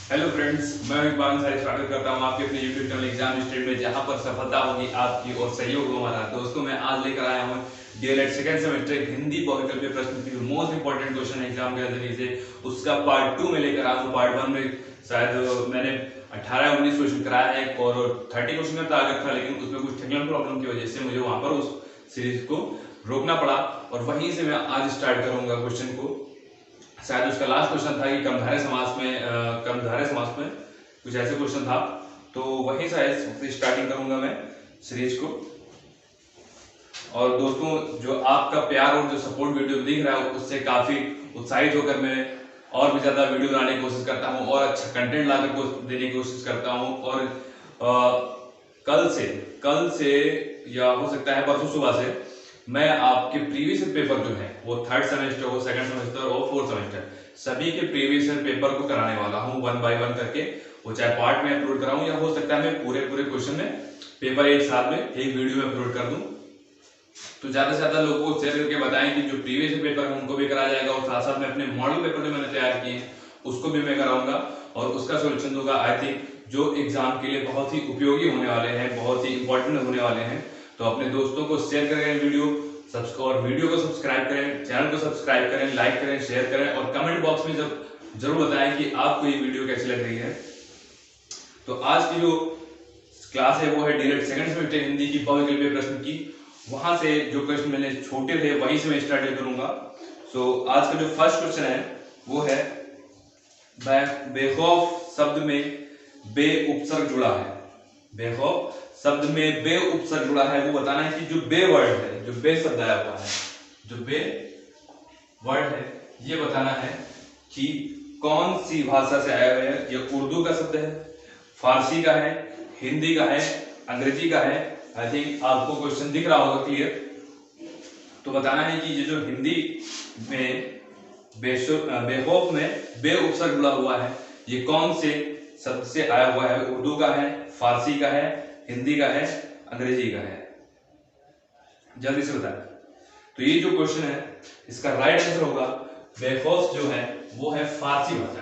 Hello friends, मैं इकबाल अंसारी स्वागत करता हूं आपके अपने यूट्यूब चैनल एग्जाम स्टडी में, जहां पर सफलता होगी आपकी और सहयोग होगा हमारा। दोस्तों, मैं आज लेकर आया हूं डीएलएड सेकंड सेमेस्टर हिंदी बहुविकल्पीय प्रश्न की मोस्ट इंपॉर्टेंट क्वेश्चन एग्जाम के नजरिए से उसका पार्ट 2 में लेकर आया हूं। पार्ट 1 में शायद मैंने 18-19 क्वेश्चन कराया है और 30 क्वेश्चन का टारगेट था, लेकिन उसमें कुछ टेक्निकल प्रॉब्लम की वजह से मुझे वहां पर उस सीरीज को रोकना पड़ा और वहीं से मैं आज स्टार्ट करूंगा क्वेश्चन को। शायद उसका लास्ट क्वेश्चन था कि कर्मधारय समास में कुछ ऐसे क्वेश्चन था, तो वहीं से स्टार्टिंग करूंगा मैं सीरीज को। और दोस्तों, जो आपका प्यार और जो सपोर्ट वीडियो दिख रहा है उससे काफी उत्साहित होकर मैं और भी ज्यादा वीडियो बनाने की कोशिश करता हूं और अच्छा कंटेंट लाकर देने की कोशिश करता हूं। और कल से या हो सकता है परसों सुबह से मैं आपके प्रीवियस पेपर जो है वो थर्ड सेमेस्टर हो, सेकंड सेमेस्टर और फोर्थ सेमेस्टर सभी के प्रीवियस पेपर को कराने वाला हूं 1 बाय 1 करके। वो चाहे पार्ट में अपलोड कराऊं या हो सकता है मैं पूरे क्वेश्चन में पेपर एक साथ में एक वीडियो में अपलोड कर दूं। तो ज्यादा से ज्यादा लोगों को शेयर करके बताएं कि जो प्रीवियस पेपर है उनको भी कराया जाएगा और साथ साथ में अपने मॉडल पेपर जो मैंने तैयार किए हैं उसको भी मैं कराऊंगा और उसका सोल्यूशन दूंगा। आई थिंक जो एग्जाम के लिए बहुत ही उपयोगी होने वाले हैं, बहुत ही इंपॉर्टेंट होने वाले हैं। तो अपने दोस्तों को शेयर करें वीडियो को सब्सक्राइब करें, चैनल को सब्सक्राइब करें, लाइक करें, शेयर करें और कमेंट बॉक्स में जरूर बताएं कि आपको ये वीडियो कैसी लग रही है। तो आज की जो क्लास है वो है डीएलएड सेकंड सेमेस्टर हिंदी की बहुविकल्पीय प्रश्न की। वहां से जो क्वेश्चन मैंने छोटे थे वहीं से मैं स्टार्ट करूंगा। सो आज का जो फर्स्ट क्वेश्चन है वो है बेखौफ शब्द में बे उपसर्ग जुड़ा है। बेखौफ शब्द में बे उपसर्ग जुड़ा है, वो बताना है कि जो बे वर्ड है, जो बे शब्द आया हुआ है, जो बे वर्ड है, ये बताना है कि कौन सी भाषा से आया हुआ है। ये उर्दू का शब्द है, फारसी का है, हिंदी का है, अंग्रेजी का है। आई थिंक आपको क्वेश्चन दिख रहा होगा क्लियर। तो बताना है कि ये जो हिंदी में बेखौफ में बे उपसर्ग जुड़ा हुआ है, ये कौन से शब्द से आया हुआ है। उर्दू का है, फारसी का है, हिंदी का है, अंग्रेजी का है। जल्दी से बताएं। तो ये जो क्वेश्चन है इसका राइट आंसर होगा बेखौफ जो है वो है फारसी भाषा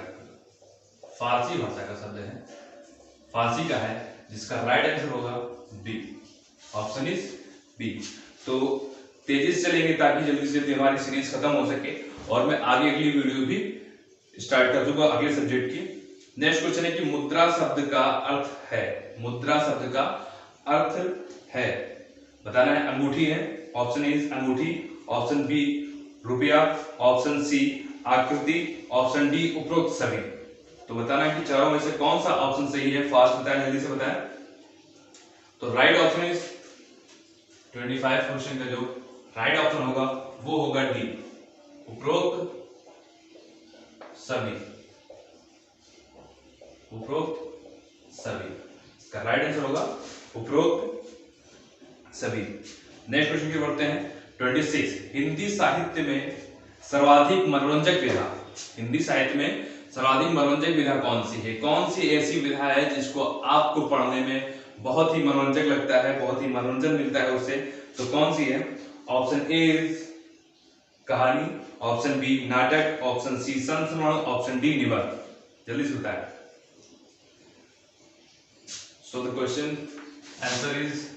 का शब्द है, फारसी का है, जिसका राइट आंसर होगा बी। Option is B. तो तेजी से चलेंगे ताकि जल्दी से हमारी सीरीज खत्म हो सके और मैं आगे अगली वीडियो भी स्टार्ट कर दूंगा अगले सब्जेक्ट की। नेक्स्ट क्वेश्चन है कि मुद्रा शब्द का अर्थ है। मुद्रा शब्द का अर्थ है, बताना है अंगूठी है। ऑप्शन इज अंगूठी, ऑप्शन बी रुपया, ऑप्शन सी आकृति, ऑप्शन डी उपरोक्त सभी। तो बताना है कि चारों में से कौन सा ऑप्शन सही है। फास्ट बताएं, जल्दी से बताएं। तो राइट ऑप्शन इज 25 क्वेश्चन का जो राइट ऑप्शन होगा वो होगा डी, उपरोक्त सभी। उपरोक्त सभी इसका राइट आंसर होगा उपरोक्त सभी। नेक्स्ट क्वेश्चन की बढ़ते हैं 26। हिंदी साहित्य में सर्वाधिक मनोरंजक विधा। हिंदी साहित्य में सर्वाधिक मनोरंजक विधा कौन सी है। कौन सी ऐसी विधा है जिसको आपको पढ़ने में बहुत ही मनोरंजक लगता है, बहुत ही मनोरंजन मिलता है उससे। तो कौन सी है। ऑप्शन ए कहानी, ऑप्शन बी नाटक, ऑप्शन सी संस्मरण, ऑप्शन डी निबंध। जल्दी से बताएं। So the question answer is,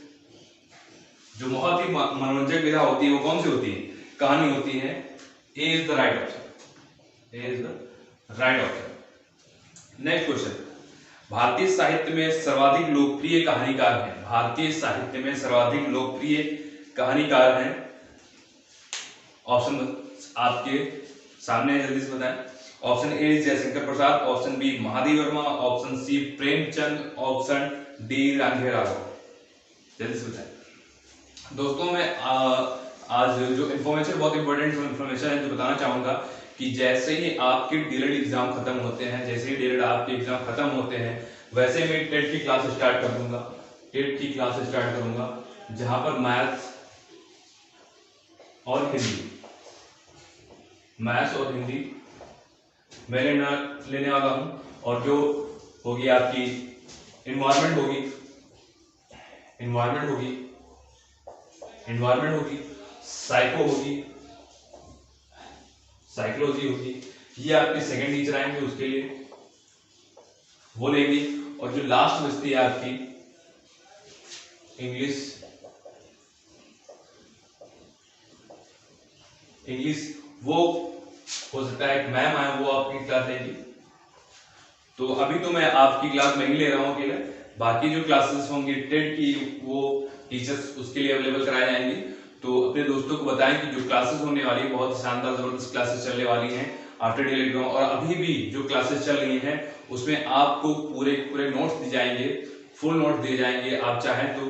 जो बहुत ही मनोरंजक विधा होती है वो कौन सी होती है। कहानी होती है। A is the right option, A is the right option. Next question, भारतीय साहित्य में सर्वाधिक लोकप्रिय कहानीकार हैं। भारतीय साहित्य में सर्वाधिक लोकप्रिय कहानीकार हैं। ऑप्शन आपके सामने है, जल्दी से बताएं। Option A Jaishankar Prasad, option B Mahadev Verma, option C Premchand, option D Randhir Raghav. जल्दी से बताएं। दोस्तों, मैं आज जो इन्फॉर्मेशन बहुत इंपॉर्टेंट इन्फॉर्मेशन है जो बताना चाहूंगा कि जैसे ही आपके डीएलएड एग्जाम खत्म होते हैं, जैसे ही डीएलएड आपके एग्जाम खत्म होते हैं, वैसे मैं टेट की क्लास स्टार्ट कर दूंगा। टेट की क्लास स्टार्ट करूंगा जहां पर मैथ्स और हिंदी मैं लेने वाला हूं। और जो होगी आपकी इन्वायरमेंट होगी, साइको होगी, साइकोलॉजी होगी। ये आपके सेकंड टीचर आएंगे उसके लिए। वो लेंगे। और जो लास्ट बचती है आपकी इंग्लिश वो हो सकता है कि मैम आए वो आपकी क्लास लेंगी। तो अभी तो मैं आपकी क्लास में ही ले रहा हूँ अकेले, बाकी जो क्लासेस होंगी टेट की वो टीचर्स उसके लिए अवेलेबल कराए जाएंगे। तो अपने दोस्तों को बताएं कि जो क्लासेस होने वाली है बहुत शानदार जबरदस्त क्लासेस चलने वाली हैं आफ्टर डीएलएड ग्राउंड। और अभी भी जो क्लासेस चल रही हैं उसमें आपको पूरे पूरे नोट्स दिए जाएंगे, फुल नोट्स दिए जाएंगे। आप चाहें तो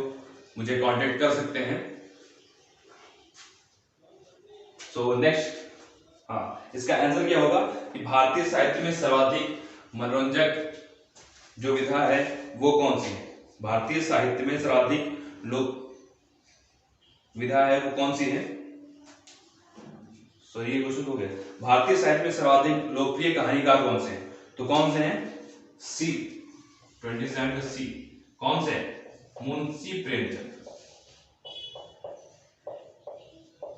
मुझे कांटेक्ट कर सकते हैं। सो नेक्स्ट, हाँ, इसका आंसर क्या होगा कि भारतीय साहित्य में सर्वाधिक मनोरंजक जो विधा है वो कौन सी है? भारतीय साहित्य में सर्वाधिक लोक विधा है वो कौन सी है? सो ये क्वेश्चन हो गया। भारतीय साहित्य में सर्वाधिक लोकप्रिय कहानीकार कौन से हैं? तो कौन से हैं? सी 27 का सी कौन से? Munshi Premchand.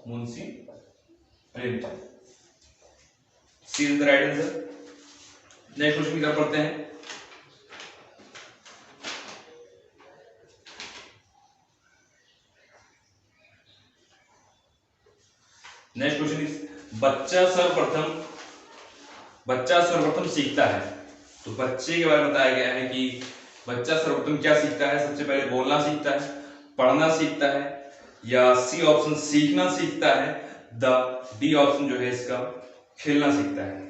Munshi Premchand, C is the right answer. Next question की तरफ पढ़ते हैं। नेक्स्ट क्वेश्चन इज बच्चा सर्वप्रथम सीखता है। तो बच्चे के बारे में बताया गया है कि बच्चा सर्वप्रथम क्या सीखता है? सबसे पहले बोलना सीखता है, पढ़ना सीखता है, या सी ऑप्शन सीखना सीखता है, डी ऑप्शन जो है इसका खेलना सीखता है।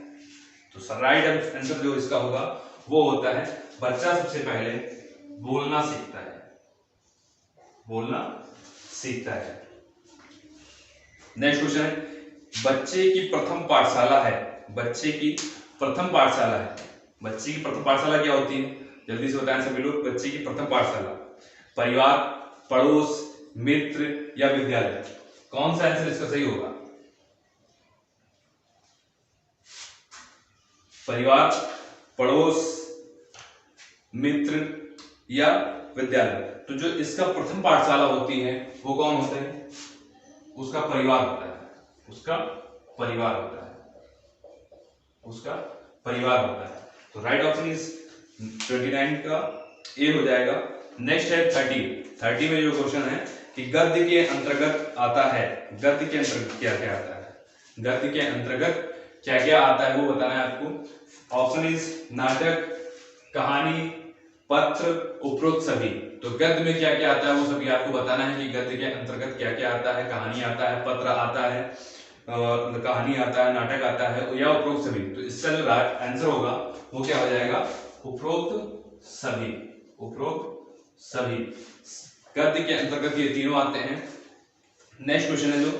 तो राइट आंसर जो इसका होगा वो होता है बच्चा सबसे पहले बोलना सीखता है, बोलना सीखता है। नेक्स्ट क्वेश्चन है बच्चे की प्रथम पाठशाला है। बच्चे की प्रथम पाठशाला है। बच्चे की प्रथम पाठशाला क्या होती है? जल्दी से बताएं सभी लोग। बच्चे की प्रथम पाठशाला परिवार, पड़ोस, मित्र या विद्यालय? कौन सा आंसर इसका सही होगा? परिवार, पड़ोस, मित्र या विद्यालय? तो जो इसका प्रथम पाठशाला होती है वो कौन होता है? उसका परिवार होता है। उसका परिवार होता है। उसका परिवार होता है। तो राइट ऑप्शन इज 29 का ए हो जाएगा। नेक्स्ट है 30 में जो क्वेश्चन है कि गद्य के अंतर्गत आता है। गद्य के अंतर्गत क्या क्या आता है? गद्य के अंतर्गत क्या क्या आता है वो बताना है आपको। ऑप्शन इज नाटक, कहानी, पत्र, उपरोक्त सभी। तो गद्य में क्या क्या आता है वो सभी आपको बताना है कि गद्य के अंतर्गत क्या क्या आता है। कहानी आता है, पत्र आता है, कहानी आता है, नाटक आता है या उपरोक्त सभी। तो इसका जो आंसर होगा वो क्या हो जाएगा? उपरोक्त सभी। उपरोक्त सभी गद्य के अंतर्गत ये तीनों आते हैं। नेक्स्ट क्वेश्चन है जो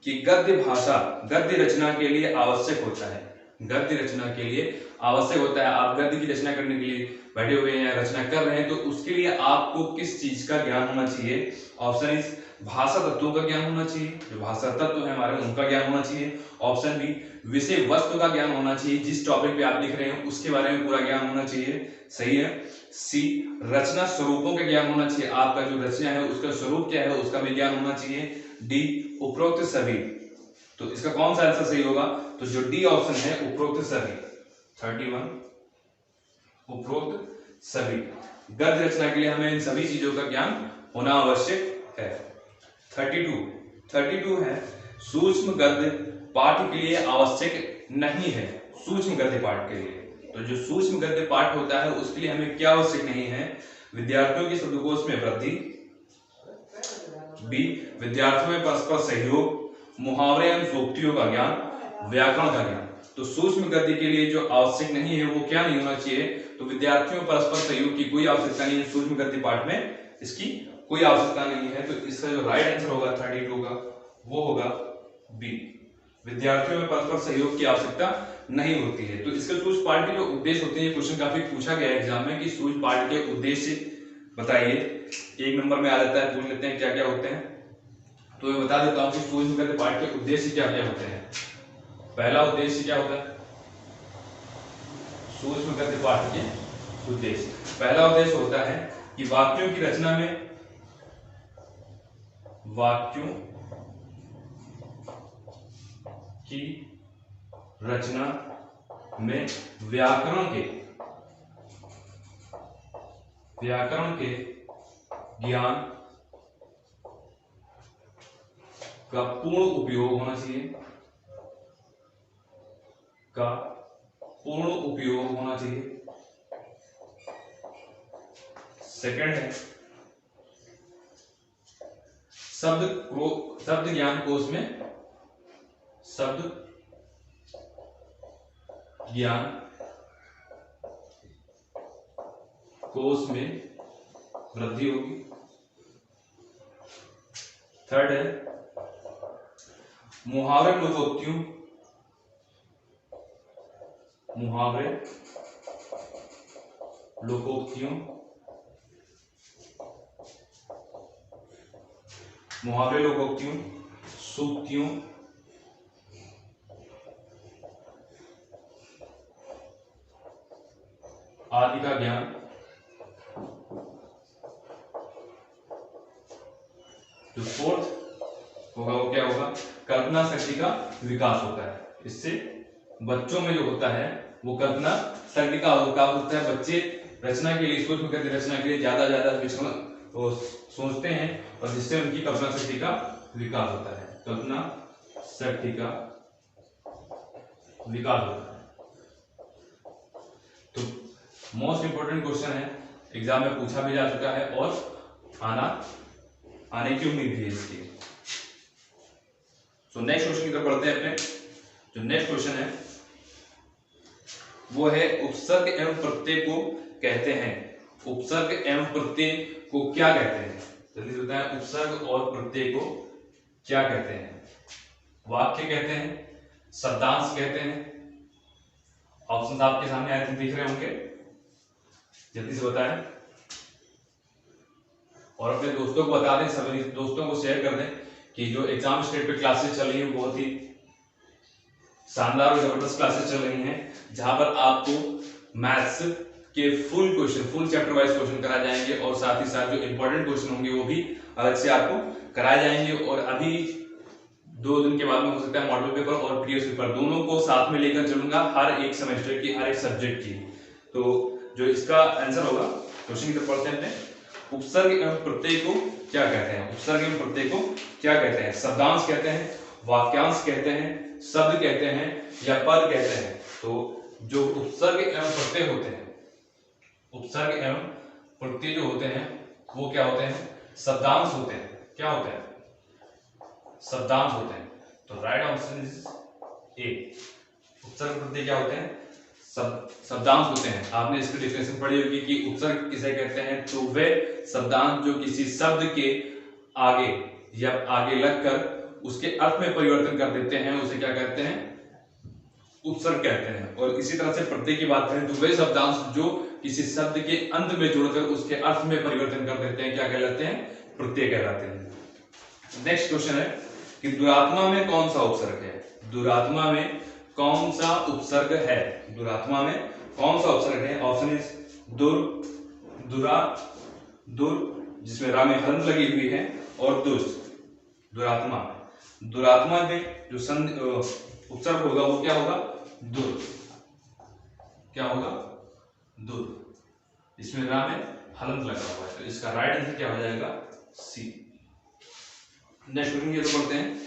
कि गद्य भाषा गद्य रचना के लिए आवश्यक होता है। गद्य रचना के लिए आवश्यक होता है। आप गद्य की रचना करने के लिए बैठे हुए हैं या रचना कर रहे हैं तो उसके लिए आपको किस चीज का ज्ञान होना चाहिए? ऑप्शन इज भाषा तत्वों का ज्ञान होना चाहिए, जो भाषा तत्व है हमारे उनका ज्ञान होना चाहिए। ऑप्शन बी विषय वस्तु का ज्ञान होना चाहिए, जिस टॉपिक पे आप लिख रहे हैं उसके बारे में पूरा ज्ञान होना चाहिए। सही है। सी रचना स्वरूपों का ज्ञान होना चाहिए, आपका जो रचना है उसका स्वरूप क्या है उसका भी ज्ञान होना चाहिए। डी उपरोक्त सभी। तो इसका कौन सा आंसर सही होगा? तो जो डी ऑप्शन है उपरोक्त सभी 31 उपरोक्त सभी। गद्य रचना के लिए हमें इन सभी चीजों का ज्ञान होना आवश्यक है। 32 है सूक्ष्म गद्य पाठ के लिए आवश्यक नहीं है। सूक्ष्म गद्य पाठ के लिए, तो जो सूक्ष्म गद्य पाठ होता है उसके लिए हमें क्या आवश्यक नहीं है? विद्यार्थियों के शब्दकोश में वृद्धि, बी विद्यार्थियों में परस्पर सहयोग, मुहावरे एवं सूक्तियों का ज्ञान, व्याकरण का ज्ञान। तो सूक्ष्म गद्य के लिए जो आवश्यक नहीं है वो क्या नहीं होना चाहिए? तो विद्यार्थियों में परस्पर सहयोग की कोई आवश्यकता नहीं है। सूक्ष्म गद्य पाठ में इसकी कोई आवश्यकता नहीं है। तो इसका जो राइट आंसर होगा 32 का वो होगा बी, विद्यार्थियों में परस्पर सहयोग की आवश्यकता नहीं होती है। तो इसके सूक्ष्म पाठ के जो उद्देश्य होते हैं, क्वेश्चन काफी पूछा गया है एग्जाम में कि सूक्ष्म पाठ के उद्देश्य बताइए। एक नंबर में आ जाता है, पूछ लेते हैं क्या क्या होते हैं। तो मैं बता देता हूं कि सूक्ष्म गद्य पाठ के उद्देश्य क्या क्या होते हैं। पहला उद्देश्य क्या होता है? सूक्ष्म गद्य पाठ के उद्देश्य, पहला उद्देश्य होता है कि वाक्यों की रचना में व्याकरण व्याकरण के ज्ञान का पूर्ण उपयोग होना चाहिए, का पूर्ण उपयोग होना चाहिए। सेकंड है शब्द ज्ञान कोश में शब्द ज्ञान कोश में वृद्धि होगी। थर्ड है मुहावरे लोकोक्तियों सूक्तियों आदि का ज्ञान जो फोर्थ होगा वो क्या होगा, कल्पना शक्ति का विकास होता है। इससे बच्चों में जो होता है वो कल्पना शक्ति का विकास होता है। बच्चे रचना के लिए सोच करके रचना के लिए ज्यादा वो सोचते हैं और जिससे उनकी कल्पना शक्ति का विकास होता है। कल्पना शक्ति का विकास होता है। तो मोस्ट इंपोर्टेंट क्वेश्चन है, एग्जाम में पूछा भी जा चुका है और आने की उम्मीद भी है इसकी। तो नेक्स्ट क्वेश्चन की तरफ बढ़ते हैं अपने। जो नेक्स्ट क्वेश्चन है वो है उपसर्ग एवं प्रत्यय को कहते हैं। उपसर्ग एवं प्रत्यय को क्या कहते हैं? जल्दी से बताएं, उपसर्ग और प्रत्यय को क्या कहते हैं? वाक्य कहते हैं, शब्दांश कहते हैं। ऑप्शन आपके सामने आए थे, दिख रहे होंगे, जल्दी से बताएं और अपने दोस्तों को बता दें, सभी दोस्तों को शेयर कर दें कि जो एग्जाम स्टेट पे क्लासेस चल रही है बहुत ही शानदार और जबरदस्त क्लासेस चल रही हैं, जहां पर आपको मैथ्स के फुल चैप्टर वाइज क्वेश्चन कराए जाएंगे और साथ ही साथ जो इंपॉर्टेंट क्वेश्चन होंगे वो भी अलग से आपको कराए जाएंगे। और अभी 2 दिन के बाद में हो सकता है मॉडल पेपर और प्रीवियस पेपर दोनों को साथ में लेकर चलूंगा, हर एक सेमेस्टर की, हर एक सब्जेक्ट की। तो जो इसका आंसर होगा, क्वेश्चन की तरफ पढ़ते हैं। उपसर्ग एवं प्रत्यय को क्या कहते हैं? उपसर्ग एवं प्रत्यय को क्या कहते हैं? शब्दांश कहते हैं, वाक्यांश कहते हैं, शब्द कहते हैं या पद कहते हैं? तो जो उपसर्ग एवं प्रत्यय होते हैं, उपसर्ग एवं प्रत्यय जो होते हैं वो क्या होते हैं? शब्दांश होते हैं। क्या होते हैं? शब्दांश होते हैं। तो राइट आंसर इज ए। उपसर्ग प्रत्यय क्या होते हैं? शब्दांश होते हैं। आपने इसकी डेफिनेशन पढ़ी होगी कि उपसर्ग किसे कहते हैं? तो वे शब्दांश जो किसी शब्द के आगे या आगे लगकर उसके अर्थ में परिवर्तन कर देते हैं, उसे क्या कहते हैं? उपसर्ग कहते हैं। और इसी तरह से प्रत्यय की बात करें तो वे शब्दांश जो किसी शब्द के अंत में जोड़कर उसके अर्थ में परिवर्तन कर देते हैं क्या कहलाते हैं? प्रत्यय कहलाते हैं। नेक्स्ट क्वेश्चन है कि दुरात्मा में कौन सा उपसर्ग है? दुरात्मा में कौन सा उपसर्ग है? दुरात्मा में कौन सा उपसर्ग है? ऑप्शन इज दुर, दुरा, दुर जिसमें रा में हलंत लगी हुई है, और दुष्ट। दुरात्मा में जो उपसर्ग होगा वो क्या होगा? दुर। क्या होगा? दुर। इसमें रा में हलंत लगा हुआ है, तो इसका राइट आंसर क्या हो जाएगा? सी। नेक्स्ट क्वेश्चन ये तो पढ़ते हैं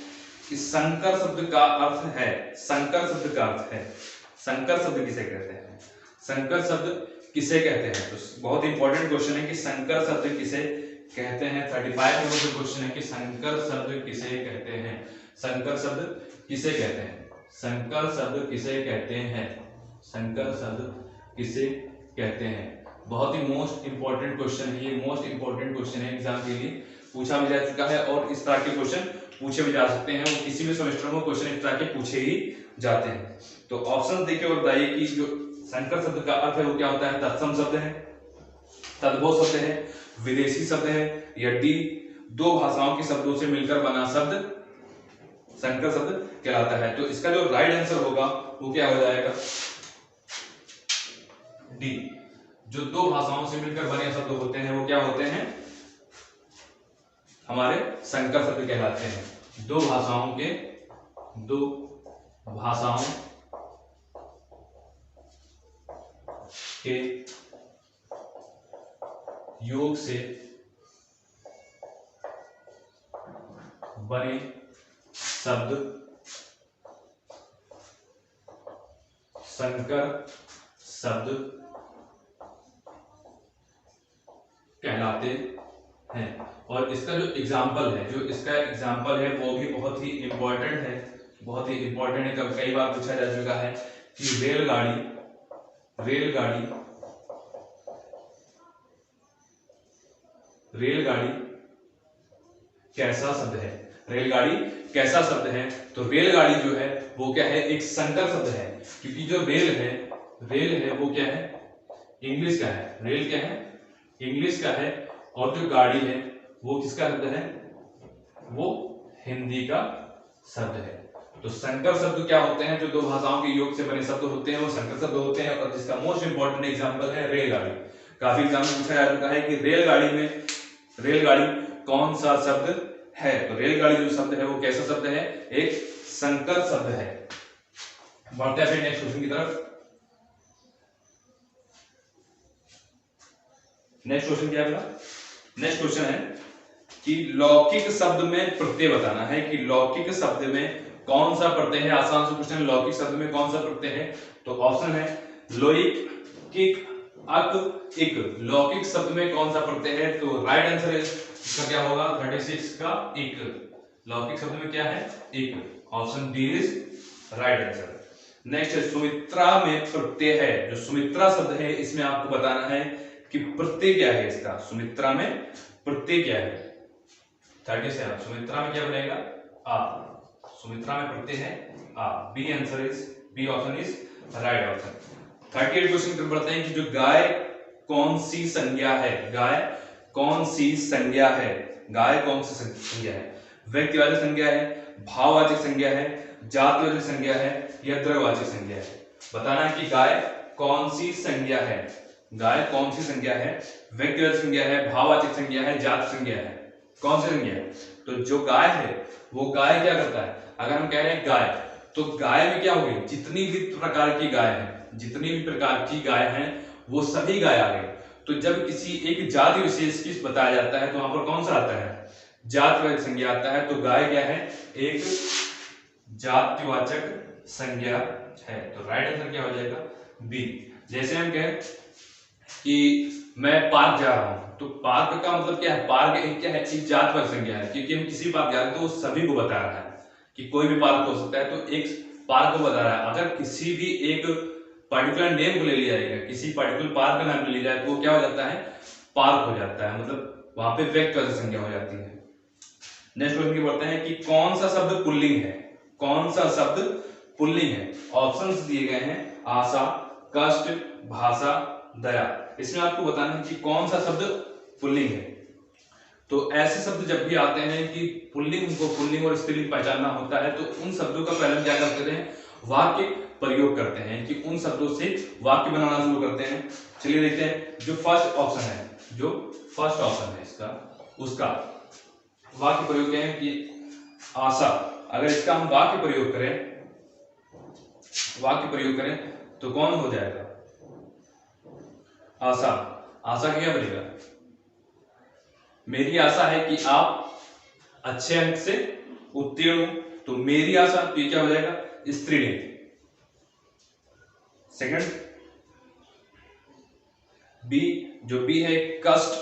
कि संकर शब्द का अर्थ है। संकर शब्द का अर्थ है। संकर शब्द किसे कहते हैं? संकर शब्द किसे कहते हैं? तो बहुत इंपॉर्टेंट क्वेश्चन है कि संकर शब्द किसे कहते हैं। 35 नंबर का क्वेश्चन है कि संकर शब्द किसे कहते हैं? संकर शब्द किसे कहते हैं? संकर शब्द किसे कहते हैं? संकर शब्द किसे कहते हैं? बहुत ही मोस्ट इंपॉर्टेंट क्वेश्चन है ये। मोस्ट इंपॉर्टेंट क्वेश्चन है, एग्जाम के लिए पूछा भी जा चुका है और इस तरह के क्वेश्चन पूछे भी जा सकते हैं। वो किसी भी सेमेस्टर में क्वेश्चन इस तरह के पूछे ही जाते हैं। तो ऑप्शन देखिए और बताइए कि जो संकर शब्द का अर्थ है वो क्या होता है? तत्सम शब्द है, तद्भव शब्द है, विदेशी शब्द है, या डी दो भाषाओं के शब्दों से मिलकर बना शब्द संकर शब्द कहलाता है। तो इसका जो राइट आंसर होगा वो क्या हो जाएगा? डी। जो दो भाषाओं से मिलकर बने शब्द होते हैं वो क्या होते हैं? हमारे संकर शब्द कहलाते हैं। दो भाषाओं के योग से बने शब्द संकर शब्द कहलाते हैं। और इसका जो एग्जाम्पल है वो भी बहुत ही इंपॉर्टेंट है, कई बार पूछा जा चुका है कि रेलगाड़ी कैसा शब्द है? रेलगाड़ी कैसा शब्द है? तो रेलगाड़ी जो है वो क्या है, एक संकर शब्द है, क्योंकि जो रेल है वो क्या है, इंग्लिश का है। रेल क्या है, इंग्लिश का है, और जो गाड़ी है वो किसका शब्द है, वो हिंदी का शब्द है। तो संकर शब्द क्या होते हैं? जो दो भाषाओं के योग से बने शब्द होते हैं वो संकर शब्द होते हैं। और जिसका मोस्ट इंपॉर्टेंट एग्जांपल है रेलगाड़ी। काफी एग्जाम में पूछा जा चुका है कि रेलगाड़ी कौन सा शब्द है? तो रेलगाड़ी जो शब्द है वो कैसा शब्द है, एक संकर शब्द है। बढ़ते हैं फिर नेक्स्ट क्वेश्चन की तरफ। नेक्स्ट क्वेश्चन क्या है? नेक्स्ट क्वेश्चन है कि लौकिक शब्द में प्रत्यय बताना है कि लौकिक शब्द में कौन सा प्रत्यय है। आसान से क्वेश्चन, लौकिक शब्द में कौन सा प्रत्यय है? तो ऑप्शन है लोइक, किक, अक, इक। लौकिक शब्द में कौन सा प्रत्यय है? तो राइट आंसर है इसका क्या होगा, 36 का इक। लौकिक शब्द में क्या है, इक। Option D is right answer. Next है सुमित्रा में प्रत्यय है। जो सुमित्रा शब्द है इसमें आपको बताना है कि प्रत्यय क्या है इसका। सुमित्रा में प्रत्यय क्या है? 37। सुमित्रा में क्या बनेगा, आ। सुमित्रा में प्रत्यय है आ। B answer is, B option is right option. 38 question पर बढ़ते हैं कि जो गाय कौन सी संज्ञा है? गाय कौन सी संज्ञा है? गाय कौन सी संज्ञा है? व्यक्तिवाचक संज्ञा है, भाववाचक संज्ञा है, जातिवाचक संज्ञा है या द्रव्यवाचक संज्ञा है? बताना है कि गाय कौन सी संज्ञा है। गाय कौन सी संज्ञा है? व्यक्तिवाचक संज्ञा है, भाववाचक संज्ञा है, जाति संज्ञा है? कौन सी संज्ञा है? तो जो गाय है वो गाय क्या करता है? अगर हम कह रहे हैं गाय, तो गाय में क्या होगी, जितनी भी प्रकार की गाय है, जितनी भी प्रकार की गाय हैं वो सभी गाय आ गए। तो जब किसी एक जाति विशेष की बताया जाता है तो वहां पर कौन सा आता है, जातिवाचक संज्ञा आता है। तो गाय क्या है, एक जातिवाचक संज्ञा है। तो राइट आंसर क्या हो जाएगा, बी। जैसे हम कहें कि मैं पार्क जा रहा हूं, तो पार्क का मतलब क्या है, पार्क एक क्या है, एक जातिवाचक संज्ञा है, क्योंकि हम किसी पार्क जा रहे हैं तो वो सभी को बता रहा है कि कोई भी पार्क हो सकता है, तो एक पार्क को बता रहा है। अगर किसी भी एक पर्टिकुलर नेम को ले लिया जाएगा, किसी पर्टिकुलर पार्क का नाम ले लिया जाए तो वो क्या हो जाता है, पार्क हो जाता है, मतलब वहां पे व्यक्तिवाचक संज्ञा हो जाती है। नेक्स्ट क्वेश्चन की बढ़ते हैं कि कौन सा शब्द पुल्लिंग है? कौन सा शब्द पुल्लिंग है? ऑप्शंस दिए गए हैं आशा, कष्ट, भाषा, दया। इसमें आपको बताना है कि कौन सा शब्द पुल्लिंग है। तो ऐसे शब्द जब भी आते हैं कि पुल्लिंग को पुल्लिंग और स्त्रीलिंग पहचानना होता है, तो उन शब्दों का पहले क्या करते हैं, वाक्य प्रयोग करते हैं, कि उन शब्दों से वाक्य बनाना शुरू करते हैं। चलिए देखते हैं, जो फर्स्ट ऑप्शन है इसका, उसका वाक्य प्रयोग क्या है कि आशा। अगर इसका हम वाक्य प्रयोग करें तो कौन हो जाएगा, आशा। आशा क्या बनेगा, मेरी आशा है कि आप अच्छे अंक से उत्तीर्ण हो, तो मेरी आशा, तो ये क्या हो जाएगा, स्त्रीलिंग। सेकंड बी, जो बी है कष्ट।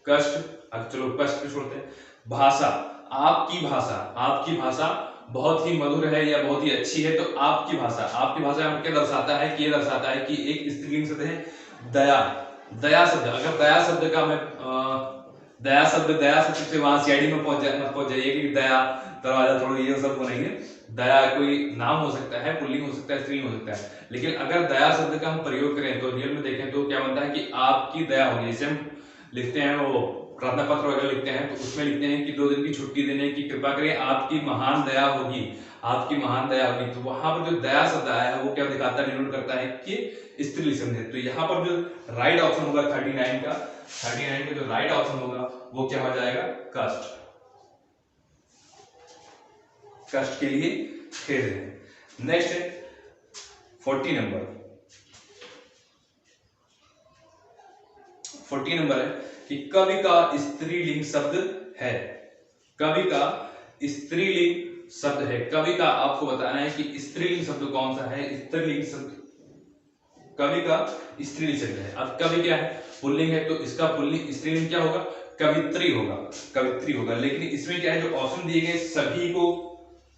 चलो कष्ट पे छोड़ते हैं। भाषा, आपकी भाषा बहुत ही मधुर है या बहुत ही अच्छी है, तो आपकी भाषा क्या दर्शाता है कि ये दर्शाता है कि एक स्त्रीलिंग शब्द है दया शब्द। अगर दया शब्द का मैं दया शब्द से वहां सीआईडी में पहुंच जाइए कि दया दरवाजा थोड़ा ये सब बनेंगे। दया कोई नाम हो सकता है, पुल्लिंग हो सकता है, स्त्रीलिंग हो सकता है, लेकिन अगर दया शब्द का हम प्रयोग करें तो रियल में देखें तो क्या बनता है कि आपकी दया होगी। जैसे हम लिखते हैं वो प्रार्थना पत्र वगैरह लिखते हैं, तो उसमें लिखते हैं कि 2 दिन की छुट्टी देने की कृपा करें, आपकी महान दया होगी। तो वहां पर जो दया शब्द आया है वो क्या दिखाता है, डिनोट करता है कि स्त्रीलिंग शब्द है। तो यहाँ पर जो राइट ऑप्शन होगा 39 का जो राइट ऑप्शन होगा वो क्या हो जाएगा, कष्ट के लिए खेद है। नेक्स्ट है 40 नंबर। 14 नंबर है कि कवि का स्त्रीलिंग शब्द है। कवि का स्त्रीलिंग शब्द है। कवि का आपको बताना है कि स्त्रीलिंग शब्द कौन सा है। स्त्रीलिंग शब्द, कवि का स्त्रीलिंग शब्द है। अब कवि क्या है, पुल्लिंग है, तो इसका पुल्लिंग स्त्रीलिंग क्या होगा, कवित्री होगा। कवित्री होगा। लेकिन इसमें क्या है, जो ऑप्शन दिए गए सभी को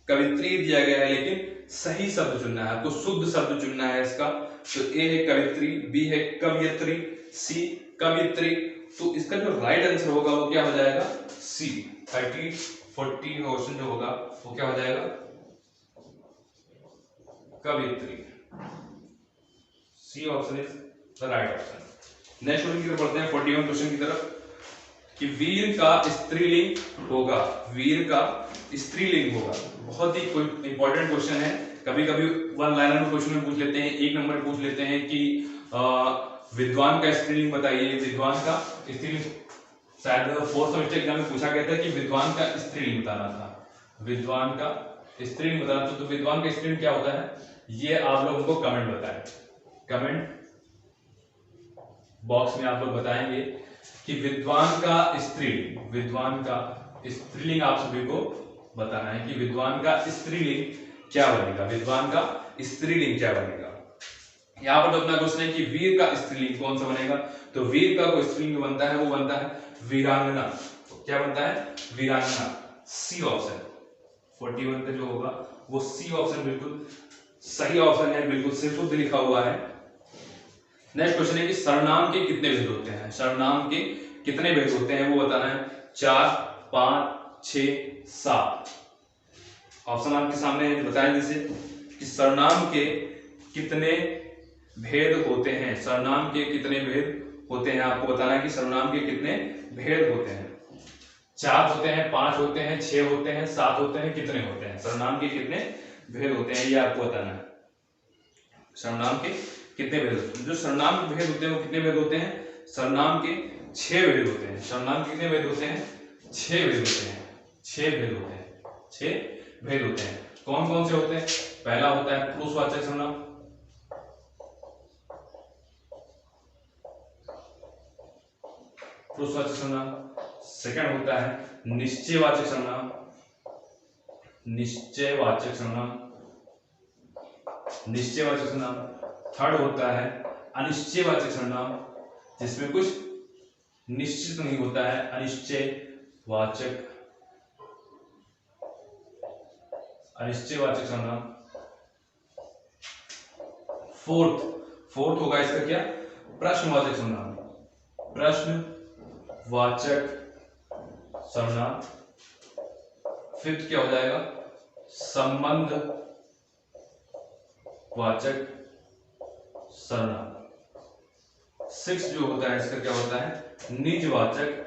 कवित्री दिया गया है, लेकिन सही शब्द चुनना है, आपको शुद्ध शब्द चुनना है इसका। तो ए है कवित्री, बी है कवियत्री, सी कवित्री। तो इसका जो राइट आंसर होगा वो क्या हो जाएगा, सी। 30 40 ऑप्शन जो होगा वो क्या हो जाएगा, कवित्री। C option is the right option. Next question की तरफ बढ़ते हैं, 41 क्वेश्चन की तरफ, कि वीर का स्त्रीलिंग होगा। वीर का स्त्रीलिंग होगा। बहुत ही इंपॉर्टेंट क्वेश्चन है। कभी कभी वन लाइनर में क्वेश्चन में पूछ लेते हैं, एक नंबर पूछ लेते हैं कि विद्वान का स्त्रीलिंग बताइए। विद्वान का स्त्रीलिंग शायद 4th सेमेस्टर एग्जाम में पूछा गया था कि विद्वान का स्त्रीलिंग बताना था। विद्वान का स्त्रीलिंग बताना तो विद्वान का स्त्रीलिंग क्या होता है, ये आप लोगों को कमेंट बताएं। कमेंट बॉक्स में आप लोग बताएंगे कि विद्वान का स्त्रीलिंग, विद्वान का स्त्रीलिंग आप सभी को बताना है कि विद्वान का स्त्रीलिंग क्या बनेगा। विद्वान का स्त्रीलिंग क्या बनेगा। यहां पर तो अपना क्वेश्चन है कि वीर का स्त्रीलिंग कौन सा बनेगा। तो वीर का कोई स्त्रीलिंग बनता है, वो बनता है वीरांगना। क्या बनता है, वीरांगना। सी ऑप्शन 41 का जो होगा वो सी ऑप्शन बिल्कुल सही ऑप्शन है, बिल्कुल से शुद्ध लिखा हुआ है। नेक्स्ट क्वेश्चन है कि सर्वनाम के कितने भेद होते हैं। सर्वनाम के कितने भेद होते हैं वो बताना है। 4, 5, 6, 7 ऑप्शन आपके सामने है, बताएं जैसे कि सर्वनाम के कितने भेद होते हैं। सर्वनाम के कितने भेद होते हैं, आपको बताना है कि सर्वनाम के कितने भेद होते हैं। 4 होते हैं, 5 होते हैं, 6 होते हैं, 7 होते हैं, कितने होते हैं। सर्वनाम के कितने भेद होते हैं ये आपको बताना है। सर्वनाम के कितने भेद होते हैं। जो सर्वनाम के भेद होते हैं वो कितने भेद होते हैं, सर्वनाम के 6 भेद होते हैं। सर्वनाम के कितने भेद होते हैं, 6 भेद होते हैं। 6 भेद होते हैं, 6 भेद होते हैं। कौन कौन से होते हैं, पहला होता है पुरुषवाचक सर्वनाम, पुरुषवाचक सर्वनाम। सेकंड होता है निश्चयवाचक सर्वनाम, निश्चयवाचक सर्वनाम, निश्चयवाचक सर्वनाम। थर्ड होता है अनिश्चयवाचक सर्वनाम, जिसमें कुछ निश्चित नहीं होता है, अनिश्चयवाचक, अनिश्चयवाचक सर्वनाम। फोर्थ होगा इसका क्या, प्रश्नवाचक सर्वनाम, प्रश्नवाचक सर्वनाम। फिफ्थ क्या हो जाएगा, संबंधवाचक सर्वनाम। 6 जो होता है इसका क्या होता है, निजवाचक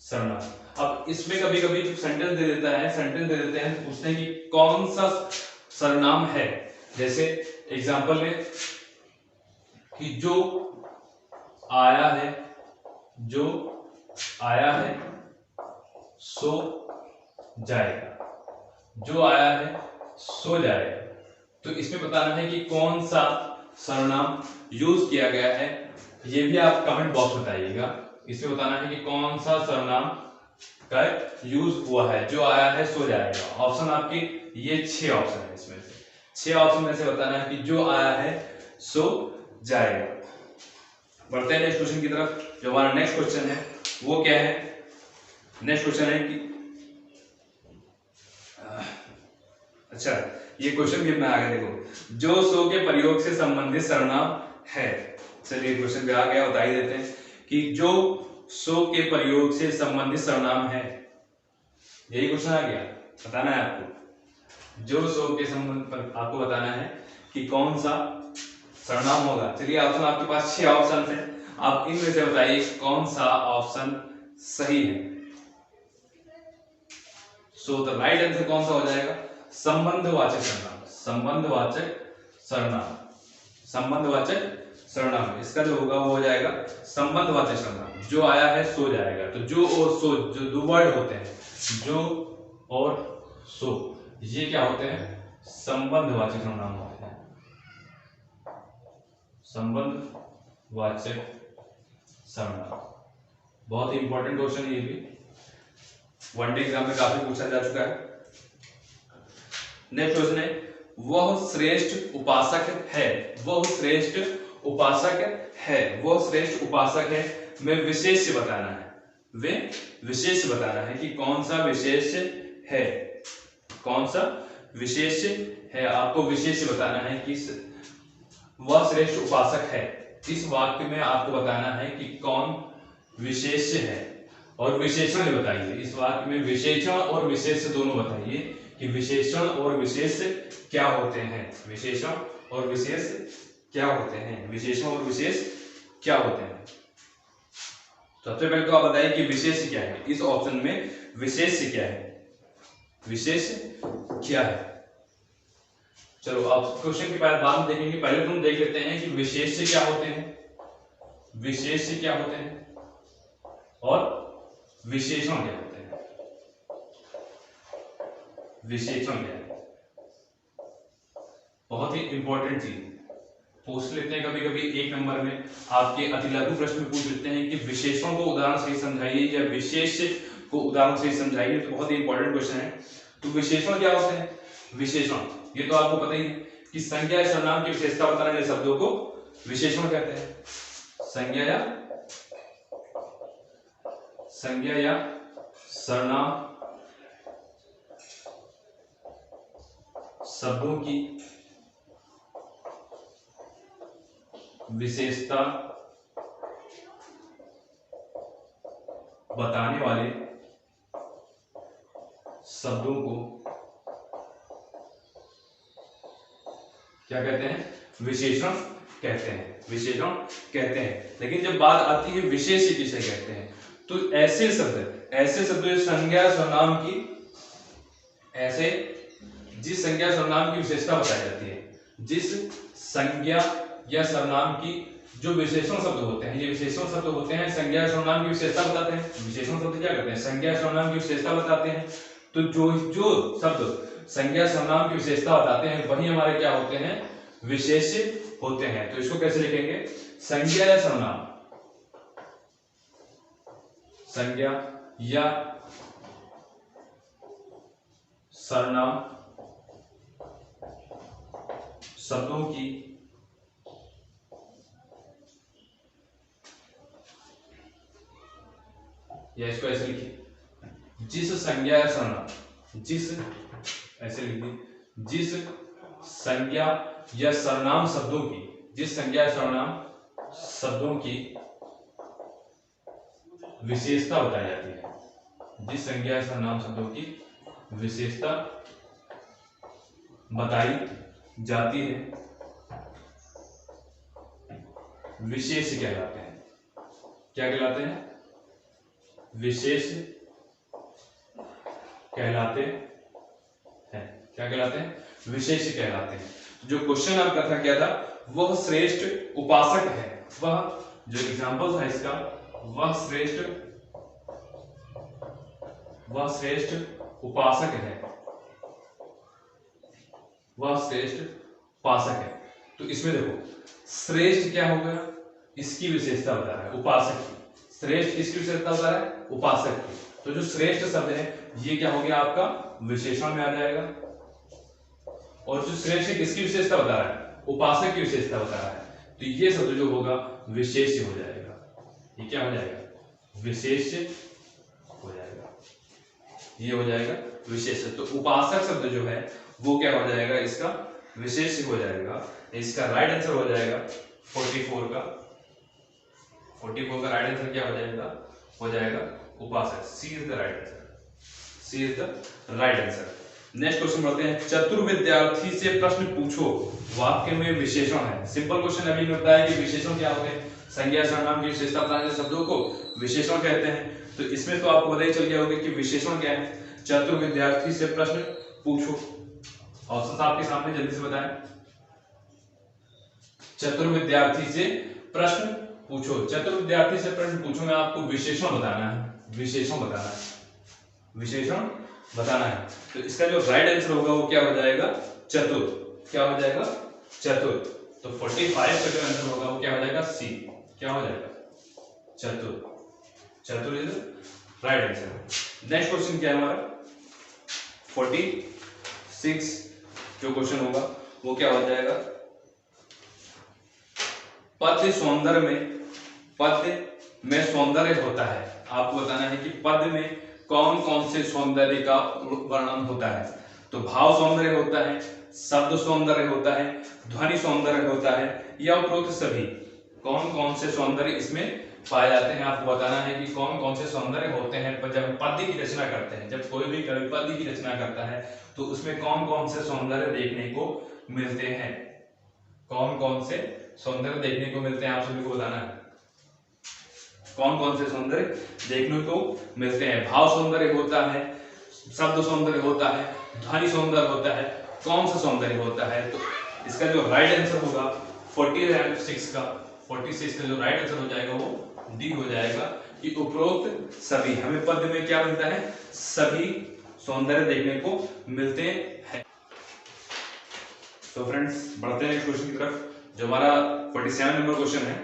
सर्वनाम। अब इसमें कभी कभी जो सेंटेंस दे देता है, सेंटेंस दे देते हैं, पूछते हैं कि कौन सा सर्वनाम है। जैसे एग्जांपल में कि जो आया है, जो आया है सो जाएगा, जो आया है सो जाएगा। तो इसमें बताना है कि कौन सा सर्वनाम यूज किया गया है, ये भी आप कमेंट बॉक्स बताइएगा। इसमें बताना है कि कौन सा सर्वनाम का यूज हुआ है, जो आया है सो जाएगा। ऑप्शन आपकी ये 6 ऑप्शन है, इसमें से 6 ऑप्शन में से बताना है कि जो आया है सो जाएगा। बढ़ते हैं नेक्स्ट क्वेश्चन की तरफ। जो हमारा नेक्स्ट क्वेश्चन है वो क्या है, नेक्स्ट क्वेश्चन है कि अच्छा ये क्वेश्चन भी अपना आगे देखो, जो सो के प्रयोग से संबंधित सर्वनाम है। चलिए क्वेश्चन पे आ गया, बता ही देते हैं कि जो सो के प्रयोग से संबंधित सर्वनाम है। यही क्वेश्चन आ गया, बताना है आपको। जो सो के संबंध पर आपको बताना है कि कौन सा सर्वनाम होगा। चलिए ऑप्शन आपके पास 6 ऑप्शन है, आप इनमें से बताइए कौन सा ऑप्शन सही है। सो द राइट आंसर कौन सा हो जाएगा, संबंधवाचक सर्वनाम, संबंधवाचक सर्वनाम, संबंधवाचक सर्वनाम। इसका जो होगा वो हो जाएगा संबंधवाचक सर्वनाम। जो आया है सो जाएगा, तो जो और सो जो दो वर्ड होते हैं, जो और सो, ये क्या होते हैं, संबंधवाचक सर्वनाम होते हैं, संबंधवाचक सर्वनाम। बहुत ही इंपॉर्टेंट क्वेश्चन है ये भी, वनडे एग्जाम में काफी पूछा जा चुका है। नेक्स्ट क्वेश्चन है, वह श्रेष्ठ उपासक है। वह श्रेष्ठ उपासक है। वह श्रेष्ठ उपासक है में विशेष बताना है। वे विशेष बताना है कि कौन सा विशेष है। कौन सा विशेष है, आपको विशेष बताना है कि वह श्रेष्ठ उपासक है। इस वाक्य में आपको बताना है कि कौन विशेष है और विशेषण बताइए। इस वाक्य में विशेषण और विशेष दोनों बताइए कि विशेषण और विशेष क्या होते हैं। विशेषण और विशेष क्या होते हैं। विशेषण और विशेष क्या होते हैं। सबसे पहले तो आप बताइए कि विशेष क्या है। इस ऑप्शन में विशेष क्या है। विशेष क्या है। चलो आप क्वेश्चन के बाद में देखेंगे, पहले तुम देख लेते हैं कि विशेष क्या होते हैं। विशेष क्या होते हैं और विशेषण क्या होते हैं। विशेषण क्या है, बहुत ही इंपॉर्टेंट चीज पूछ लेते हैं कभी कभी एक नंबर में, आपके अति लघु प्रश्न में पूछ लेते हैं कि विशेषण को उदाहरण से समझाइए या विशेष को उदाहरण से समझाइए। तो बहुत ही इंपॉर्टेंट क्वेश्चन है। तो विशेषण क्या होते हैं। विशेषण ये तो आपको पता ही है कि संज्ञा या सर्वनाम की विशेषता बताने वाले शब्दों को विशेषण कहते हैं। संज्ञा या सर्वनाम शब्दों की विशेषता बताने वाले शब्दों को क्या कहते हैं। विशेषण कहते हैं। विशेषण कहते हैं। लेकिन जब बात आती है विशेष किसे कहते हैं, तो ऐसे शब्द जो संज्ञा सर्वनाम की, ऐसे जिस संज्ञा सर्वनाम की विशेषता बताई जाती है, जिस संज्ञा या सर्वनाम की जो विशेषण शब्द होते हैं, ये विशेषण शब्द होते हैं संज्ञा सर्वनाम की विशेषता बताते हैं। विशेषण शब्द क्या करते हैं, संज्ञा सर्वनाम की विशेषता बताते हैं। तो जो शब्द संज्ञा सर्वनाम की विशेषता बताते हैं वही हमारे क्या होते हैं, विशेष होते हैं। तो इसको कैसे लिखेंगे, संज्ञा या सर्वनाम, संज्ञा या सर्वनाम शब्दों की या इसको ऐसे लिखिए, जिस संज्ञा या सर्वनाम, जिस ऐसे लिखिए, जिस संज्ञा या सर्वनाम शब्दों की, जिस संज्ञा या सर्वनाम शब्दों की विशेषता बताई जाती है। जिस संज्ञा या सर्वनाम शब्दों की विशेषता बताई जाती है विशेष कहलाते हैं। क्या कहलाते हैं, विशेष कहलाते हैं। क्या कहलाते हैं, विशेष कहलाते हैं। जो क्वेश्चन आपका था क्या था, वह श्रेष्ठ उपासक है। वह जो एग्जाम्पल था इसका, वह श्रेष्ठ उपासक है। वह श्रेष्ठ उपासक है। तो इसमें देखो श्रेष्ठ क्या हो गया, इसकी विशेषता बता रहा है, उपासक की। श्रेष्ठ किसकी विशेषता बता रहा है, उपासक की। तो जो श्रेष्ठ शब्द है ये क्या हो गया, आपका विशेषण में आ जाएगा। और जो श्रेष्ठ किसकी विशेषता बता रहा है, उपासक की विशेषता बता रहा है, तो ये शब्द जो होगा विशेष हो जाएगा। ये क्या हो जाएगा, विशेष हो जाएगा। ये हो जाएगा विशेष। तो उपासक शब्द जो है वो क्या हो जाएगा, इसका विशेष हो जाएगा। इसका राइट आंसर हो जाएगा 44 का। 44 का राइट आंसर क्या हो जाएगा उपासक। C is the right answer. C is the right answer. Next question बढ़ते हैं। चतुर विद्यार्थी से प्रश्न पूछो, वाक्य में विशेषण है। सिंपल क्वेश्चन अभी ने बताया कि विशेषण क्या होते हैं, संज्ञा सर्वनाम की विशेषता बताने वाले शब्दों को विशेषण कहते हैं। तो इसमें तो आपको पता ही चल गया होगा कि विशेषण क्या है। चतुर विद्यार्थी से प्रश्न पूछो, ऑप्शन आपके सामने, जल्दी से बताएं। चतुर विद्यार्थी से प्रश्न पूछो। चतुर विद्यार्थी से प्रश्न पूछो में आपको विशेषण बताना है। विशेषण बताना है। विशेषण बताना है। तो इसका जो राइट आंसर होगा वो क्या हो जाएगा, चतुर। क्या हो जाएगा, चतुर। तो 45 का जो आंसर होगा वो क्या हो जाएगा? सी। क्या हो जाएगा? चतुर। चतुर is right answer. Next question क्या है हमारा? 46 जो क्वेश्चन होगा वो क्या हो जाएगा? पद्य सौंदर्य में सौंदर्य होता है। आपको बताना है कि पद्य में कौन कौन से सौंदर्य का वर्णन होता है। तो भाव सौंदर्य होता है, शब्द सौंदर्य होता है, ध्वनि सौंदर्य होता है, या उपरोक्त सभी। कौन कौन से सौंदर्य इसमें पाए जाते हैं आपको बताना है कि कौन कौन से सौंदर्य होते हैं। पर जब पद्य की रचना करते हैं, जब कोई भी कवि पद्य की रचना करता है तो उसमें कौन कौन से सौंदर्य देखने को मिलते हैं। कौन कौन से सौंदर्य देखने को मिलते हैं आप सभी को बताना है। कौन कौन से सौंदर्य देखने को मिलते हैं? भाव सौंदर्य होता है, शब्द सौंदर्य होता है, ध्वनि सौंदर्य होता है, कौन सा सौंदर्य होता है? तो इसका जो राइट आंसर होगा 46 का जो राइट आंसर हो जाएगा वो डी हो जाएगा कि उपरोक्त सभी। हमें पद्य में क्या मिलता है? सभी सौंदर्य देखने को मिलते हैं। तो फ्रेंड्स बढ़ते हैं नेक्स्ट क्वेश्चन की तरफ, जो हमारा 47 नंबर क्वेश्चन है।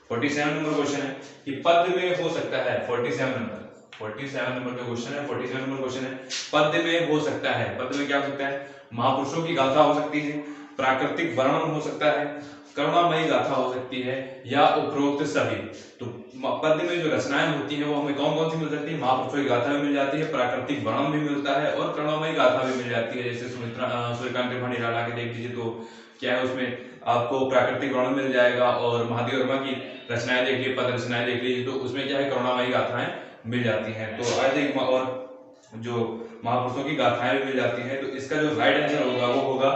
47 नंबर क्वेश्चन है कि पद्य में हो सकता है 47 नंबर जो क्वेश्चन है 47 नंबर क्वेश्चन है, पद्य में हो सकता है। पद्य में क्या हो सकता है? महापुरुषों की गाथा हो सकती है, प्राकृतिक वर्णन हो सकता है, करुणामयी गाथा हो सकती है, या उपरोक्त सभी। तो पद्य में जो रचनाएं होती हैं वो हमें कौन कौन सी मिल सकती है? महापुरुषों की गाथा भी मिल जाती है, प्राकृतिक वर्णन भी मिलता है, और करुणामयी गाथा भी मिल जाती है। जैसे सूर्यकांत त्रिपाठी निराला के देख लीजिए तो क्या है उसमें आपको प्राकृतिक वर्णन मिल जाएगा, और महादेव वर्मा की रचनाएं देख लीजिए, पद रचनाएं देख लीजिए तो उसमें क्या है? करुणामयी गाथाएं मिल जाती हैं। तो आई थिंक और जो महापुरुषों की गाथाएं भी मिल जाती हैं। तो इसका जो राइट आंसर होगा वो होगा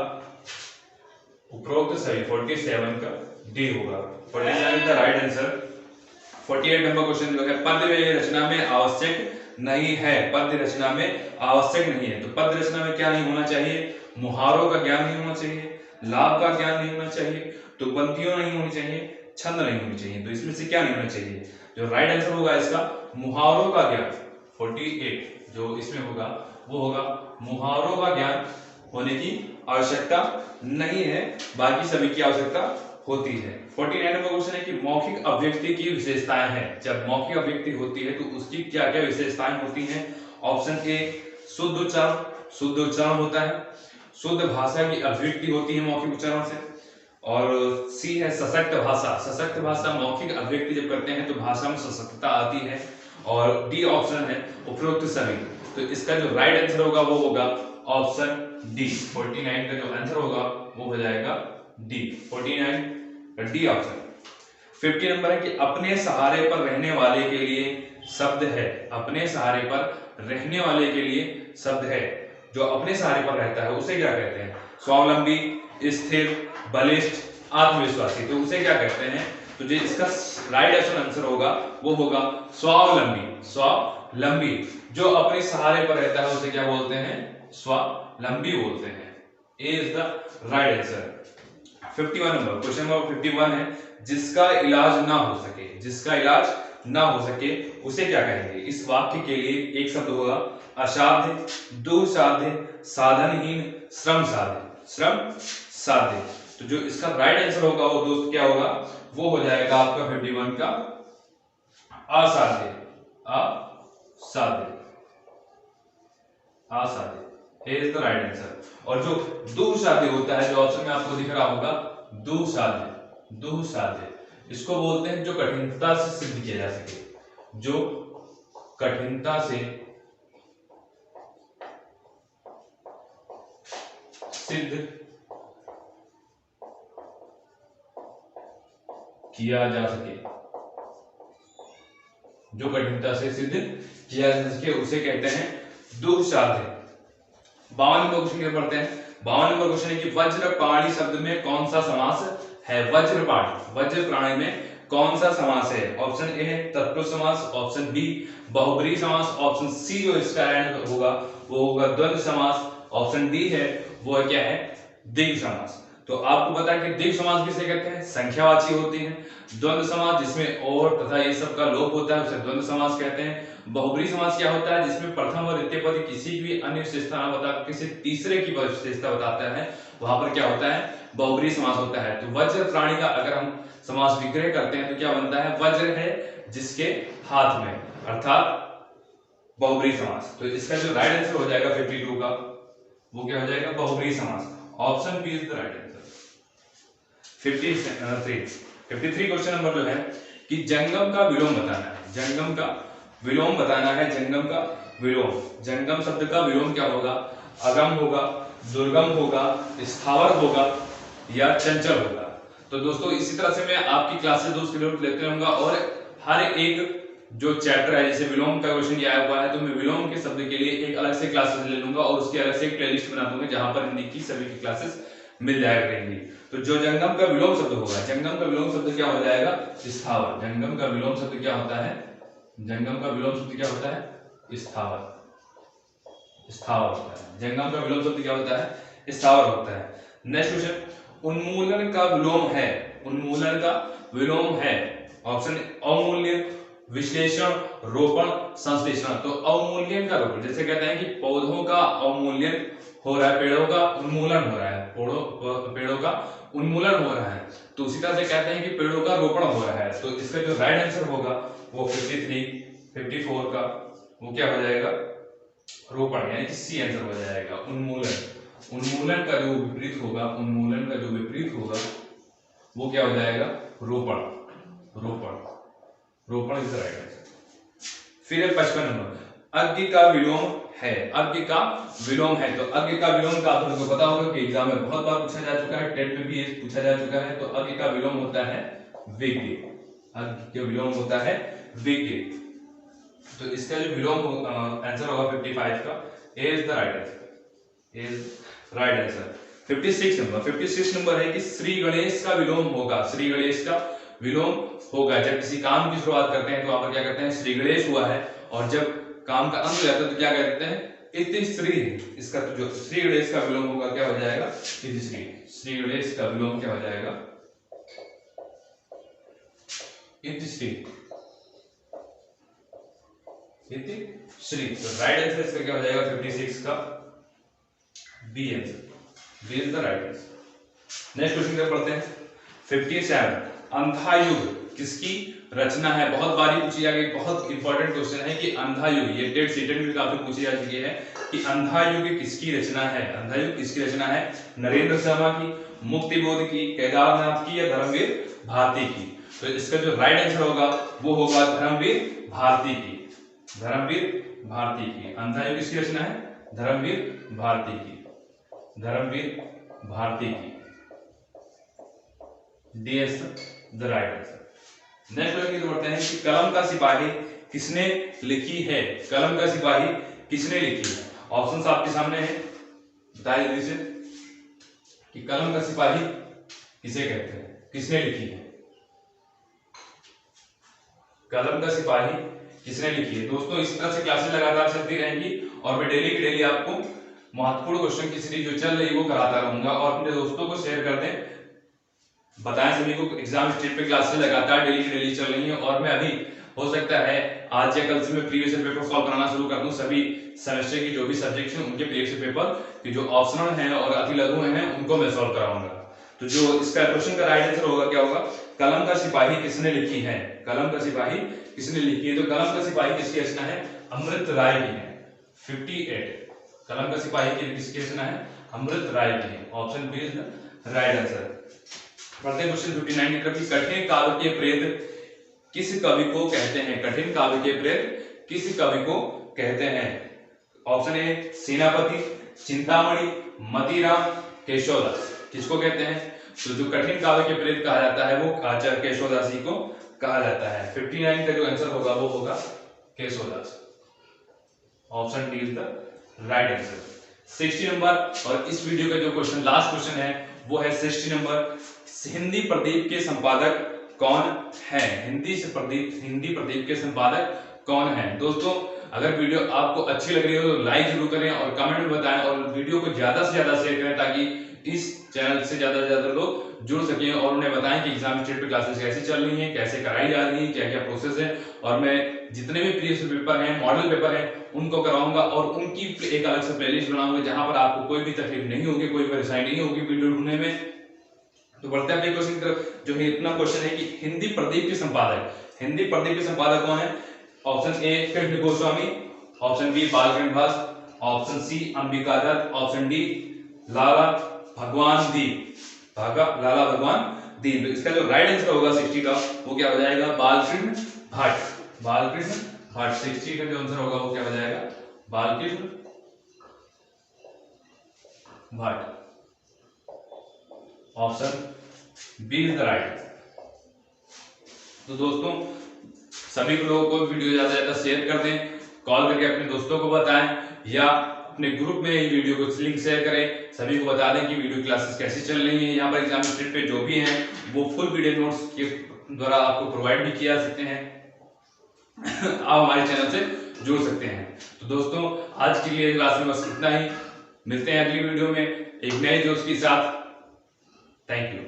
उपरोक्त सभी। 47 का डी होगा। 47 का राइट आंसर। 48 नंबर क्वेश्चन जो है, पद्य रचना में आवश्यक नहीं है। पद्य रचना में आवश्यक नहीं है। तो पद्य रचना में क्या नहीं होना चाहिए? मुहारों का ज्ञान नहीं होना चाहिए, लाभ का ज्ञान नहीं होना चाहिए, तुकबंदियों नहीं होनी चाहिए, छंद नहीं होनी चाहिए। तो इसमें से क्या नहीं होना चाहिए? जो राइट आंसर होगा इसका मुहारों का ज्ञान। 48 जो इसमें होगा वो होगा मुहारों का ज्ञान होने की आवश्यकता नहीं है, बाकी सभी की आवश्यकता होती है। 49 नंबर क्वेश्चन है कि मौखिक अभिव्यक्ति की विशेषताएं हैं। जब मौखिक अभिव्यक्ति होती है तो उसकी क्या क्या विशेषताएं होती हैं? ऑप्शन ए शुद्ध उच्चारण होता है, शुद्ध भाषा की अभिव्यक्ति होती है मौखिक उच्चारण से, और सी है सशक्त भाषा मौखिक अभिव्यक्ति जब करते हैं तो भाषा में सशक्तता आती है, और डी ऑप्शन है उपरोक्त सभी। तो इसका जो राइट आंसर होगा वो होगा ऑप्शन डी। 49 का जो आंसर होगा वो हो जाएगा डी। 49 का डी ऑप्शन। 50 नंबर है कि अपने सहारे पर रहने वाले के लिए शब्द है। अपने सहारे पर रहने वाले के लिए शब्द है। जो अपने सहारे पर रहता है उसे क्या कहते हैं? स्वावलंबी, स्थिर, बलिष्ठ, आत्मविश्वासी। तो उसे क्या कहते हैं? तो जो इसका राइट आंसर होगा वो होगा स्वावलंबी। जो अपने सहारे पर रहता है उसे क्या बोलते हैं? स्वावलंबी बोलते हैं। A is the right answer. 51 number question number 51 है, जिसका इलाज ना हो सके उसे क्या कहेंगे? इस वाक्य के लिए एक शब्द होगा असाध्य, दुस्साध्य, साधनहीन, श्रम साध्य। तो जो इसका राइट आंसर होगा वो दोस्त क्या होगा? वो हो जाएगा आपका 51 का असाध्य। Is the right answer. और जो दुस्साध्य होता है, जो ऑप्शन में आपको दिख रहा होगा दुस्साध्य, इसको बोलते हैं जो कठिनता से सिद्ध किया जा सके। जो कठिनता से सिद्ध किया जा सके, उसे कहते हैं दुस्साध्य। 52 नंबर क्वेश्चन पढ़ते हैं। 52 नंबर क्वेश्चन है कि वज्रपाणी शब्द में कौन सा समास है? वज्रपाणी में कौन सा समास है? ऑप्शन ए है तत्पुरुष समास, ऑप्शन बी बहुब्रीहि समास, ऑप्शन सी जो इसका एंड होगा वो होगा द्वंद्व समास, ऑप्शन डी है वो क्या है? द्विगु समास। तो तो आपको पता है कि द्विग समास किसे कहते हैं, संख्यावाची होती हैं। द्वंद्व समास जिसमें और तथा ये सब का लोप होता है उसे द्वंद्व समास कहते हैं। बहुब्री समास क्या होता है, जिसमें प्रथम और द्वितीय पद किसी भी अन्य विशेषता ना बता किसी तीसरे की विशेषता बताता है, वहां पर क्या होता है, बहुब्री समास होता है। तो वज्र प्राणी का अगर हम समास विग्रह करते हैं तो क्या बनता है, वज्र है जिसके हाथ में, अर्थात बहुब्री समास। तो इसका जो राइट आंसर हो जाएगा 52 का, वो क्या हो जाएगा, बहुब्री समास। Option B is the right answer. 53 question number जो है कि जंगम का विलोम बताना है, जंगम का विलोम बताना है, जंगम का विलोम। जंगम शब्द का विलोम क्या होगा, अगम होगा, दुर्गम होगा, स्थावर होगा या चंचल होगा। तो दोस्तों इसी तरह से मैं आपकी क्लासेस दोस्त लेते रहूंगा और हर एक जो चैप्टर है, जैसे विलोम का क्वेश्चन ये आया हुआ है तो मैं विलोम के शब्द के लिए एक अलग से क्लासेस ले लूंगा और उसकी अलग से एक प्लेलिस्ट बना दूंगा जहां पर हिंदी की सभी की क्लासेस मिल जाया करेंगी। तो जो जंगम का विलोम शब्द होगा, जंगम का विलोम शब्द क्या हो जाएगा, स्थावर। जंगम का विलोम शब्द क्या होता है, जंगम का विलोम शब्द क्या होता है, स्थावर, स्थावर होता है। जंगम का विलोम शब्द क्या होता है, स्थावर होता है। नेक्स्ट क्वेश्चन, उन्मूलन का विलोम है, उन्मूलन का विलोम है। ऑप्शन अवमूल्यन, विश्लेषण, रोपण, संश्लेषण। तो अवमूल्यन का रोपण, जैसे कहते हैं कि पौधों का अवमूल्यन हो रहा है, पेड़ों का उन्मूलन हो रहा है, पेड़ों का उन्मूलन हो रहा है, तो उसी तरह से कहते हैं कि पेड़ों का रोपण हो रहा है। तो इसका जो राइट आंसर होगा वो 53, 54 का वो क्या हो जाएगा, रोपण, यानी कि सी आंसर हो जाएगा, उन्मूलन। उन्मूलन का जो विपरीत होगा, उन्मूलन का जो विपरीत होगा वो क्या हो जाएगा, रोपण, रोपण, रोपण इज राइट आंसर। फिर 55 नंबर, अज्ञ का विलोम है, अज्ञ का विलोम है। तो अज्ञ का विलोम का आपको पता होगा कि एग्जाम में बहुत बार पूछा जा चुका है, टेट में भी पूछा जा चुका है। तो अज्ञ का विलोम होता है विज्ञ, अज्ञ का विलोम होता है विज्ञ। तो इसका जो विलोम आंसर होगा 55 का, A is the right answer, A is right answer. 56 number, 56 number है कि श्री गणेश का विलोम होगा, श्री गणेश का विलोम होगा। जब किसी काम की शुरुआत करते हैं तो वहां पर क्या करते हैं, श्री गणेश हुआ है, और जब काम का अंत हो जाता है तो क्या कहते हैं, इति श्री। इसका तो जो श्री गणेश का विलोम होगा क्या हो जाएगा, इति श्री। श्री गणेश का विलोम क्या हो जाएगा, इति श्री, इति श्री। तो राइट आंसर इसका क्या हो जाएगा 56 का, B answer, B is the right answer. Next question पढ़ते हैं 57, अंधा युग किसकी रचना है। बहुत बारी पूछी जा गई, बहुत इंपॉर्टेंट क्वेश्चन है कि अंधा युग, ये टेट सीटेट में काफी पूछी जा चुकी है कि अंधा युग किसकी रचना है, अंधा युग किसकी रचना है, नरेंद्र शर्मा की, मुक्तिबोध की, केदारनाथ की या धर्मवीर भारती की। तो इसका जो राइट आंसर होगा वो होगा धर्मवीर भारती की, धर्मवीर भारती की। अंधा युग किसकी रचना है, धर्मवीर भारती की, धर्मवीर भारती की। D is the right answer. Next question बढ़ते हैं कि कलम का सिपाही किसने लिखी है, कलम का सिपाही किसने लिखी है। ऑप्शंस आपके सामने हैं, बताइए जल्दी से कि कलम का सिपाही किसे कहते हैं, किसने लिखी है, कलम का सिपाही किसने लिखी है। दोस्तों इस तरह से क्लासेस लगातार चलती रहेंगी और मैं डेली की डेली आपको महत्वपूर्ण क्वेश्चन की सीरीज जो चल रही है वो कराता रहूंगा, और अपने दोस्तों को शेयर कर दें, बताएं सभी को। एग्जाम स्टेट पे क्लासेस लगातार डेली की डेली चल रही हैं और मैं अभी हो सकता है आज या कल से मैं प्रीवियस ईयर पेपर सॉल्व कराना शुरू कर दूं। सभी सेमेस्टर की जो भी सब्जेक्ट्स हैं उनके प्रीवियस ईयर पेपर के जो ऑप्शनल हैं और अति लघु हैं उनको मैं सॉल्व कराऊंगा। तो जो इसका क्वेश्चन का राइट आंसर होगा क्या होगा, कलम का सिपाही किसने लिखी है, कलम का सिपाही किसने लिखी है। तो कलम का सिपाही किसकी रचना है, अमृत राय की है। 58 कलम का सिपाही किसकी रचना है, अमृत राय की है। Option B is the right answer. पढ़ते हैं क्वेश्चन 59 की तरफ। कठिन काव्य के प्रेत किस कवि को कहते हैं, कठिन काव्य के प्रेत किस कवि को कहते हैं। ऑप्शन ए सेनापति, चिंतामणि, मतीराम, केशवदास। किसको कहते हैं, तो जो कठिन काव्य के प्रेत कहा जाता है वो आचार्य केशवदास जी को कहा जाता है। 59 का जो आंसर होगा वो होगा Keshavdas. Option D is the right answer. 60 number और इस वीडियो का जो क्वेश्चन लास्ट क्वेश्चन है वो है 60 नंबर, हिंदी प्रदीप के संपादक कौन है, हिंदी प्रदीप के संपादक कौन है। दोस्तों अगर वीडियो आपको अच्छी लग रही हो तो लाइक जरूर करें और कमेंट में बताएं, और वीडियो को ज्यादा से ज्यादा शेयर करें ताकि इस चैनल से ज्यादा से ज्यादा लोग जुड़ सकें और उन्हें बताएं कि एग्जाम स्टेट पे क्लासेस कैसे चल रही हैं, कैसे कराई जा रही हैं, क्या क्या प्रोसेस है। और मैं जितने भी प्रीवियस पेपर हैं, मॉडल पेपर हैं, उनको कराऊंगा और उनकी एक अलग से प्लेलिस्ट बनाऊंगा जहां पर आपको कोई भी तकलीफ नहीं होगी, कोई परेशानी नहीं होगी वीडियो ढूंढने में। तो बढ़ते हैं अपने क्वेश्चन की तरफ। जो है इतना क्वेश्चन है कि हिंदी प्रदीप के संपादक, हिंदी प्रदीप के संपादक कौन है? Option A Krishna Goswami, option B Balkrishna Bhas, option C Ambika Dutt, option D Lala Bhagwan Deep, लाला भगवान दीप। इसका जो राइट आंसर होगा 60 का वो क्या हो जाएगा? बालकृष्ण भट्ट, बालकृष्ण भट्ट। 60 का जो आंसर होगा वो क्या हो जाएगा? Balkrishna Bhatt. Option B is the right. तो दोस्तों सभी लोगों को वीडियो ज्यादा से ज्यादा शेयर कर दें, कॉल करके अपने दोस्तों को बताएं या अपने ग्रुप में ये वीडियो को लिंक शेयर करें। सभी को बता दें कि वीडियो क्लासेस कैसी चल रही हैं। यहाँ पर एग्जाम स्टेट पे जो भी हैं वो फुल वीडियो नोट्स के द्वारा आपको प्रोवाइड भी किया सकते हैं। आप हमारे चैनल से जुड़ सकते हैं। तो दोस्तों आज के लिए क्लास में बस इतना ही। मिलते हैं अगली वीडियो में एक नए जोश के साथ। Thank you.